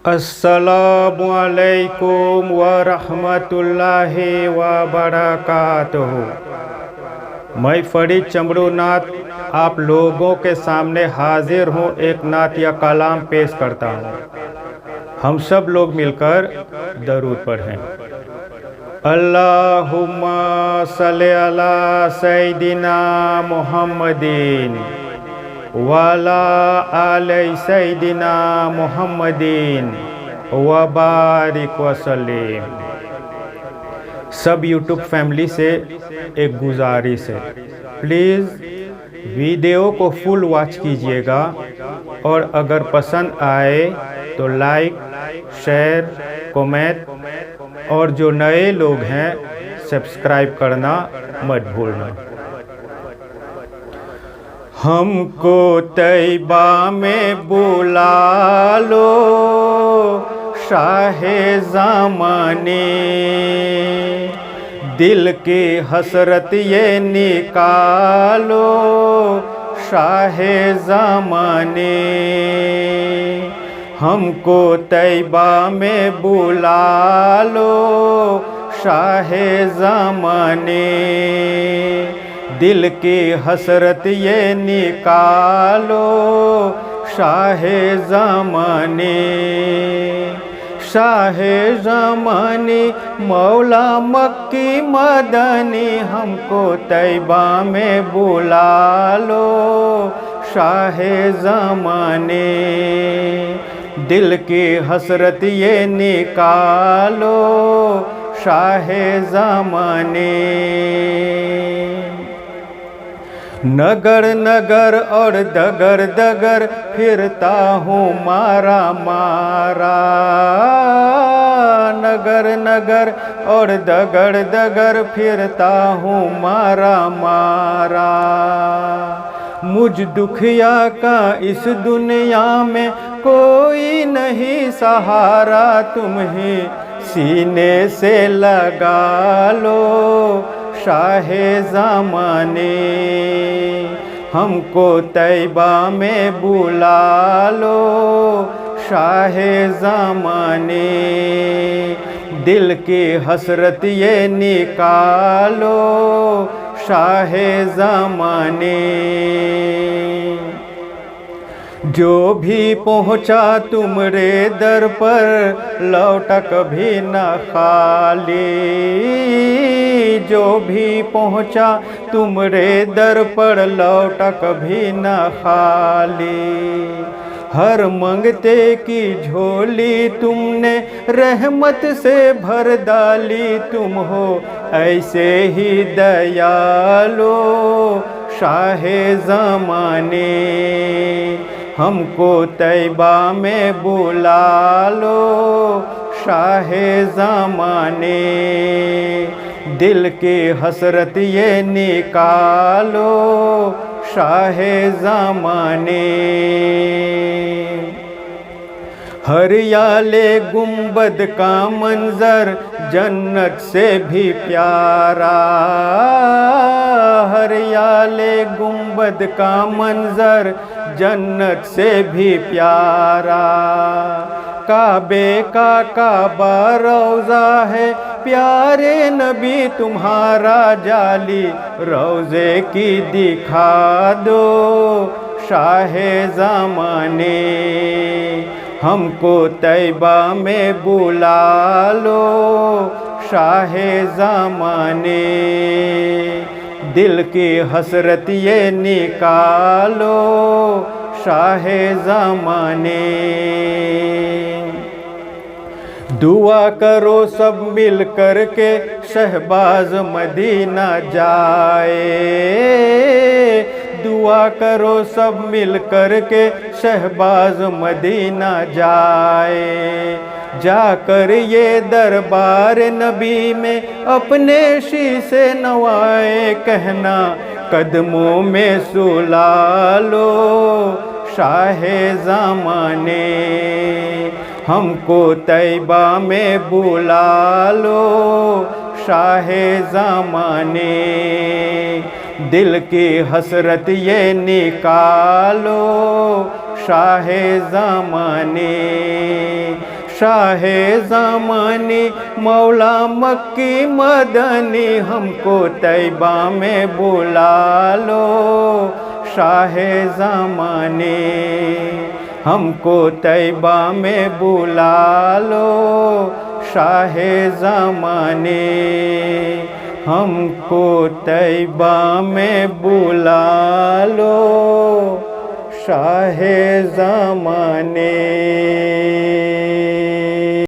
अस्सलामुअलैकुम व रहमतुल्लाहि व बरकातुहू। मैं फरीद चमड़ूनाथ आप लोगों के सामने हाजिर हूँ। एक नात या कलाम पेश करता हूँ। हम सब लोग मिलकर दरूद पढ़ें। अल्लाहुम्मा सल्ली अला सय्यिदिना मुहम्मदिन वाला आले सय्यिदिना मुहम्मदिन व बारिक वसल्लिम। सब यूट्यूब फैमिली से एक गुजारिश है, प्लीज़ वीडियो को फुल वॉच कीजिएगा और अगर पसंद आए तो लाइक, शेयर, कमेंट और जो नए लोग हैं सब्सक्राइब करना मत भूलना। हमको तैबा में बुला लो शाहे ज़माने, दिल की हसरत ये निकालो शाहे ज़माने। हमको तैबा में बुला लो शाहे ज़माने, दिल की हसरत ये निकालो शाहे ज़माने। शाहे ज़माने मौला मक्की मदनी, हमको तैबा में बुला लो शाहे ज़माने, दिल की हसरत ये निकालो शाहे ज़माने। नगर नगर और दगर दगर फिरता हूँ मारा मारा, नगर नगर और दगर दगर फिरता हूँ मारा मारा। मुझ दुखिया का इस दुनिया में कोई नहीं सहारा, तुम ही सीने से लगा लो शाहे ज़माने। हमको तैबा में बुला लो शाहे ज़माने, दिल की हसरत ये निकालो शाहे ज़माने। जो भी पहुँचा तुमरे दर पर लौटा कभी न खाली, जो भी पहुँचा तुमरे दर पर लौटा कभी न खाली। हर मंगते की झोली तुमने रहमत से भर डाली, तुम हो ऐसे ही दयालो शाहे ज़माने। हमको तैबा में बुला लो शाहे ज़माने, दिल की हसरत ये निकालो शाहे ज़माने। हरियाले गुंबद का मंजर जन्नत से भी प्यारा, हरियाले गुंबद का मंजर जन्नत से भी प्यारा। काबे का काबा रोज़ा है, प्यारे नबी तुम्हारा जाली रोज़े की दिखा दो शाहे ज़माने। हमको तैबा में बुला लो शाहे ज़माने, दिल की हसरत ये निकालो शाहे ज़माने। दुआ करो सब मिल कर के शहबाज मदीना जाए, दुआ करो सब मिल कर के शहबाज मदीना जाए। जाकर ये दरबार नबी में अपने शीशे नवाए, कहना कदमों में सुला लो शाहे ज़माने। हमको तैबा में बुला लो शाहे ज़माने, दिल की हसरत ये निकालो शाहे ज़माने। शाहे ज़मानी मौला मक्की मदनी हमको तैबा में बुला लो। शाहे ज़मानी हमको तैबा में बुला लो। शाहे ज़मानी हमको तैबा में बुला लो। शाहे ज़मानी।